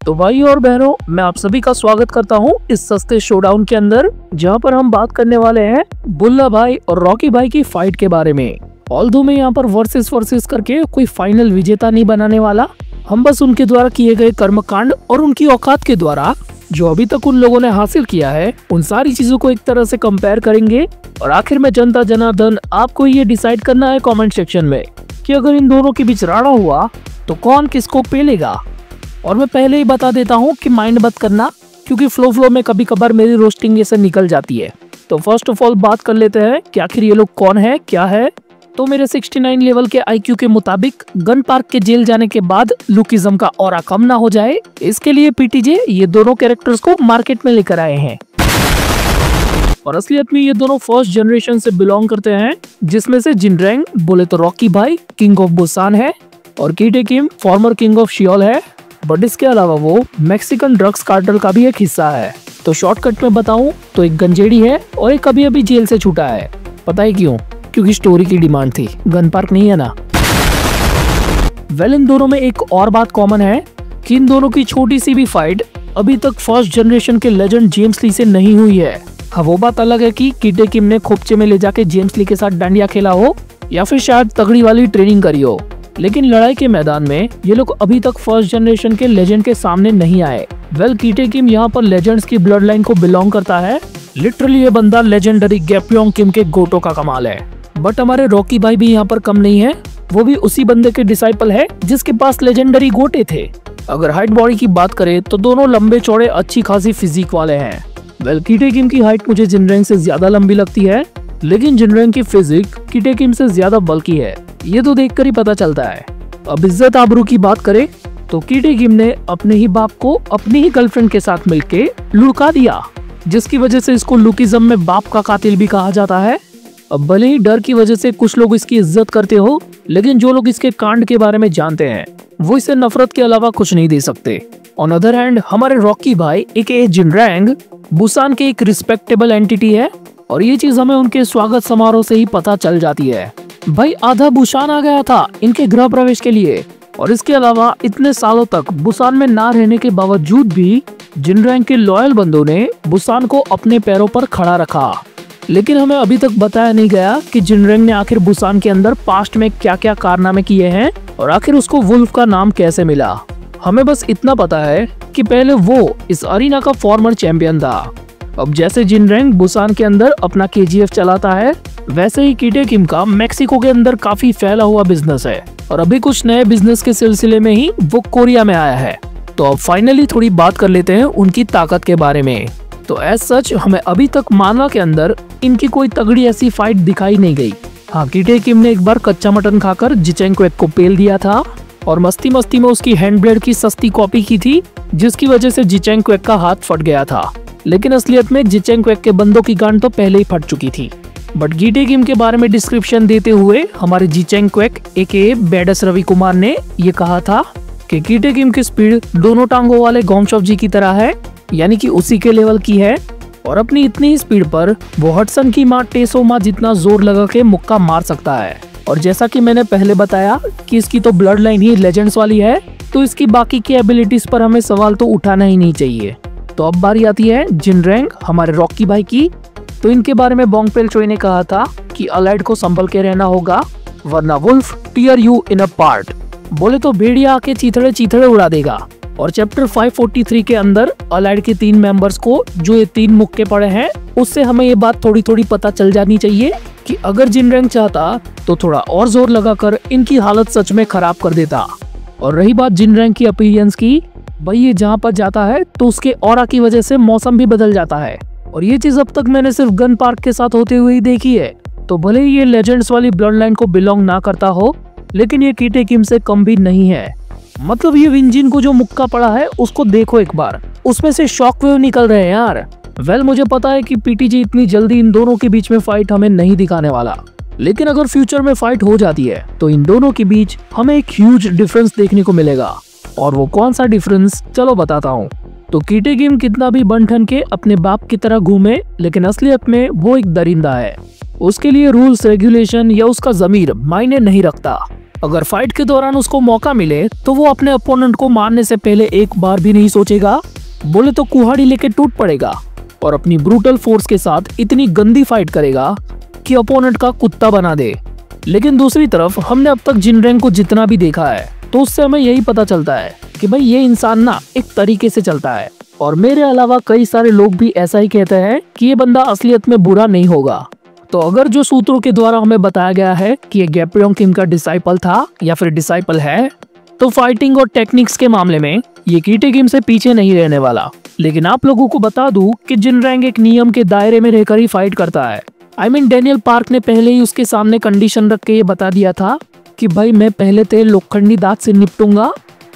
तो भाई और बहनों, मैं आप सभी का स्वागत करता हूं इस सस्ते शोडाउन के अंदर, जहां पर हम बात करने वाले हैं बुल्ला भाई और रॉकी भाई की फाइट के बारे में। ऑल्दो मैं यहां पर वर्सेस करके कोई फाइनल विजेता नहीं बनाने वाला। हम बस उनके द्वारा किए गए कर्मकांड और उनकी औकात के द्वारा जो अभी तक उन लोगों ने हासिल किया है, उन सारी चीजों को एक तरह से कंपेयर करेंगे। और आखिर में जनता जनार्दन, आपको ये डिसाइड करना है कमेंट सेक्शन में कि अगर इन दोनों के बीच राड़ा हुआ तो कौन किसको पेलेगा। और मैं पहले ही बता देता हूँ कि माइंड मत करना, क्योंकि फ्लो में कभी कभार मेरी रोस्टिंग ऐसे निकल जाती है। तो फर्स्ट ऑफ ऑल बात कर लेते हैं कि आखिर ये लोग कौन है, क्या है। तो मेरे 69 लेवल के IQ के मुताबिक गन पार्क के जेल जाने के बाद लुकिज्म का ऑरा कम ना हो जाए, इसके लिए PTJ ये दोनों कैरेक्टर्स को मार्केट में लेकर आए हैं। और असलियत में ये दोनों फर्स्ट जनरेशन से बिलोंग करते हैं, जिसमें से जिनरैंग बोले तो रॉकी भाई किंग ऑफ बुसान है और कीटे किम फॉर्मर किंग ऑफ शियोल है। बट इसके अलावा वो मैक्सिकन ड्रग्स कार्टेल का भी एक हिस्सा है। तो शॉर्टकट में बताऊं तो एक गंजेड़ी है और एक अभी जेल से छूटा है। पता है क्यों? क्योंकि स्टोरी की डिमांड थी, गन पार्क नहीं है ना। इन दोनों में एक और बात कॉमन है कि इन दोनों की छोटी सी भी फाइट अभी तक फर्स्ट जनरेशन के लेजेंड जेम्स ली से नहीं हुई है। हाँ, वो बात अलग है कि कीटे किम ने खोपचे में ले जाके जेम्स ली के साथ डांडिया खेला हो या फिर शायद तगड़ी वाली ट्रेनिंग करी हो, लेकिन लड़ाई के मैदान में ये लोग अभी तक फर्स्ट जनरेशन के लेजेंड के सामने नहीं आए। कीटे किम यहाँ पर लेजेंड्स की ब्लड लाइन को बिलोंग करता है। लिटरली ये बंदा लेजेंडरी गैप्योंग किम के गोटो का कमाल है। बट हमारे रॉकी भाई भी यहाँ पर कम नहीं है, वो भी उसी बंदे के डिसाइपल है जिसके पास लेजेंडरी गोटे थे। अगर हाइट बॉडी की बात करें तो दोनों लंबे चौड़े अच्छी खासी फिजिक वाले हैं। कीटे किम की हाइट मुझे जिनरैंग से ज्यादा लंबी लगती है, लेकिन जिनरैंग की फिजिक कीटे किम से ज्यादा बल्कि है, ये तो देखकर ही पता चलता है। अब इज्जत आबरू की बात करें तो कीटे किम ने अपने ही बाप को अपनी ही गर्लफ्रेंड के साथ मिलके लुढ़का दिया, जिसकी वजह से इसको लुकिज्म में बाप का कातिल भी कहा जाता है। अब भले ही डर की वजह से कुछ लोग इसकी इज्जत करते हो, लेकिन जो लोग इसके कांड के बारे में जानते हैं वो इसे नफरत के अलावा कुछ नहीं दे सकते। ऑन अदर हैंड हमारे रॉकी भाई AKA जिनरैंग बुसान के एक रिस्पेक्टेबल एंटिटी है, और ये चीज हमें उनके स्वागत समारोह से ही पता चल जाती है। भाई आधा बुसान आ गया था इनके गृह प्रवेश के लिए, और इसके अलावा इतने सालों तक बुसान में ना रहने के बावजूद भी जिनरैंग के लॉयल बंदों ने बुसान को अपने पैरों पर खड़ा रखा। लेकिन हमें अभी तक बताया नहीं गया कि जिनरैंग ने आखिर बुसान के अंदर पास्ट में क्या क्या कारनामे किए हैं और आखिर उसको वुल्फ का नाम कैसे मिला। हमें बस इतना पता है कि पहले वो इस अरीना का फॉर्मर चैंपियन था। अब जैसे जिनरैंग बुसान के अंदर अपना KGF चलाता है, वैसे ही कीटे किम का मेक्सिको के अंदर काफी फैला हुआ बिजनेस है, और अभी कुछ नए बिजनेस के सिलसिले में ही वो कोरिया में आया है। तो अब फाइनली थोड़ी बात कर लेते हैं उनकी ताकत के बारे में। तो एज सच हमें अभी तक मानवा के अंदर इनकी कोई तगड़ी ऐसी फाइट दिखाई नहीं गई। हाँ, कीटे किम ने एक बार कच्चा मटन खाकर जिचेंग क्वेक को पेल दिया था, और मस्ती मस्ती में उसकी हैंड ब्लेड की सस्ती कॉपी की थी, जिसकी वजह से जिचेंग क्वेक का हाथ फट गया था। लेकिन असलियत में जिचेंग क्वेक के बंदों की गांड तो पहले ही फट चुकी थी। बट कीटे किम के बारे में डिस्क्रिप्शन देते हुए हमारे Zicheng Quek AKA badass Ravi Kumar ने ये कहा था कि कीटे किम की स्पीड दोनों टांगों वाले गोमशॉप जी की तरह है, यानी कि उसी के लेवल की है, और अपनी इतनी ही स्पीड पर वो हटसन की माँ टेसो माँ जितना जोर लगा के मुक्का मार सकता है। और जैसा कि मैंने पहले बताया कि इसकी तो ब्लड लाइन ही लेजेंड्स वाली है, तो इसकी बाकी की एबिलिटीज पर हमें सवाल तो उठाना ही नहीं चाहिए। तो अब बारी आती है जिनरैंग हमारे रॉकी भाई की। तो इनके बारे में बोंग पेल चोई ने कहा था कि अलाइड को संभल के रहना होगा, वरना wolf tear you in a part. बोले तो भेड़िया आके चीथड़े उड़ा देगा। और चैप्टर 543 के अंदर अलाइड के 3 मेंबर्स को जो ये 3 मुक्के पड़े हैं, उससे हमें ये बात थोड़ी पता चल जानी चाहिए कि अगर जिनरैंग चाहता तो थोड़ा और जोर लगाकर इनकी हालत सच में खराब कर देता। और रही बात जिनरैंग की अपीयरेंस की, भाई ये जहाँ पर जाता है तो उसके ऑरा की वजह से मौसम भी बदल जाता है, और ये चीज अब तक मैंने सिर्फ गन पार्क के साथ होते हुए ही देखी है। तो भले ही ये लेजेंड्स वाली ब्लड लाइन को बिलोंग ना करता हो, लेकिन ये कीटे किम से कम भी नहीं है। मतलब ये विंजिन को जो मुक्का पड़ा है उसको देखो एक बार, उसमें से शॉक वेव निकल रहे हैं यार। मुझे पता है कि PTJ इतनी जल्दी इन दोनों के बीच में फाइट हमें नहीं दिखाने वाला, लेकिन अगर फ्यूचर में फाइट हो जाती है तो इन दोनों के बीच हमें एक ह्यूज डिफरेंस देखने को मिलेगा। और वो कौन सा डिफरेंस, चलो बताता हूँ। तो कीटे किम कितना भी बन ठन के अपने बाप की तरह घूमे, लेकिन असलियत में वो एक दरिंदा है। उसके लिए रूल्स रेगुलेशन या उसका जमीर मायने नहीं रखता। अगर फाइट के दौरान उसको मौका मिले तो वो अपने अपोनेंट को मारने से पहले एक बार भी नहीं सोचेगा, बोले तो कुल्हाड़ी लेके टूट पड़ेगा और अपनी ब्रूटल फोर्स के साथ इतनी गंदी फाइट करेगा कि अपोनेंट का कुत्ता बना दे। लेकिन दूसरी तरफ हमने अब तक जिनरैंग को जितना भी देखा है तो उससे हमें यही पता चलता है कि भाई ये इंसान ना एक तरीके से चलता है, और मेरे अलावा कई सारे लोग भी ऐसा ही कहते हैं कि ये बंदा असलियत में बुरा नहीं होगा। तो अगर जो सूत्रों के द्वारा हमें बताया गया है कि ये गैप्योंग किम का डिसाइपल था या फिर डिसाइपल है, तो फाइटिंग और टेक्निक्स के मामले में ये कीटे किम से पीछे नहीं रहने वाला। लेकिन आप लोगों को बता दूं कि जिनरैंग एक नियम के दायरे में रहकर ही फाइट करता है। डेनियल पार्क ने पहले ही उसके सामने कंडीशन रख के ये बता दिया था कि भाई मैं पहले तेरे लोखंडी दांत से निपटूंगा।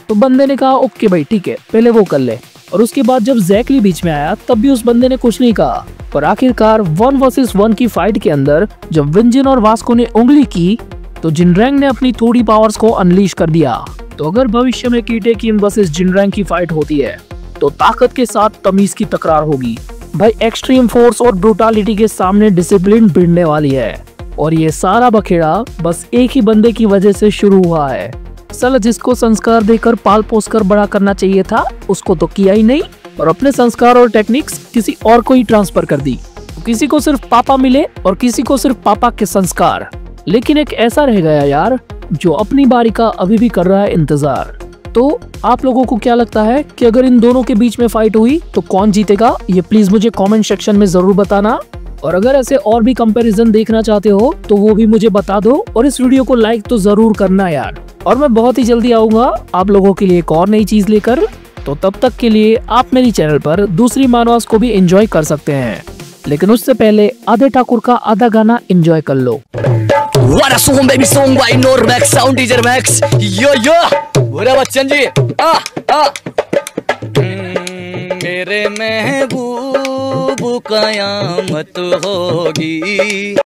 तो बंदे ने कहा ओके भाई ठीक है, पहले वो कर ले। और उसके बाद जब जैक ली बीच में आया तब भी उस बंदे ने कुछ नहीं कहा। पर आखिरकार 1 वर्सेस 1 की फाइट के अंदर जब विंजिन और वास्को ने उंगली की तो जिनरैंग ने अपनी थोड़ी पावर्स को अनलीश कर दिया। तो अगर भविष्य में कीटे किम वर्सेस जिनरैंग की फाइट होती है तो ताकत के साथ तमीज की तकरार होगी। भाई एक्सट्रीम फोर्स और ब्रूटालिटी के सामने डिसिप्लिन भिड़ने वाली है, और ये सारा बखेड़ा बस एक ही बंदे की वजह से शुरू हुआ है। साला जिसको संस्कार देकर पाल पोस कर बड़ा करना चाहिए था उसको तो किया ही नहीं, और अपने संस्कार और टेक्निक्स किसी और को ही ट्रांसफर कर दी। किसी को सिर्फ पापा मिले और किसी को सिर्फ पापा के संस्कार। लेकिन एक ऐसा रह गया यार जो अपनी बारी का अभी भी कर रहा है इंतजार। तो आप लोगों को क्या लगता है कि अगर इन दोनों के बीच में फाइट हुई तो कौन जीतेगा, ये प्लीज मुझे कमेंट सेक्शन में जरूर बताना। और अगर ऐसे और भी कंपैरिजन देखना चाहते हो तो वो भी मुझे बता दो, और इस वीडियो को लाइक तो जरूर करना यार। और मैं बहुत ही जल्दी आऊंगा आप लोगों के लिए एक और नई चीज लेकर। तो तब तक के लिए आप मेरी चैनल पर दूसरी मानवास को भी एंजॉय कर सकते हैं, लेकिन उससे पहले आधे ठाकुर का आधा गाना एंजॉय कर लो। What a song baby song by Normax Sound DJ Max yo yo बुरा बच्चन जी मेरे महबूब कयामत होगी।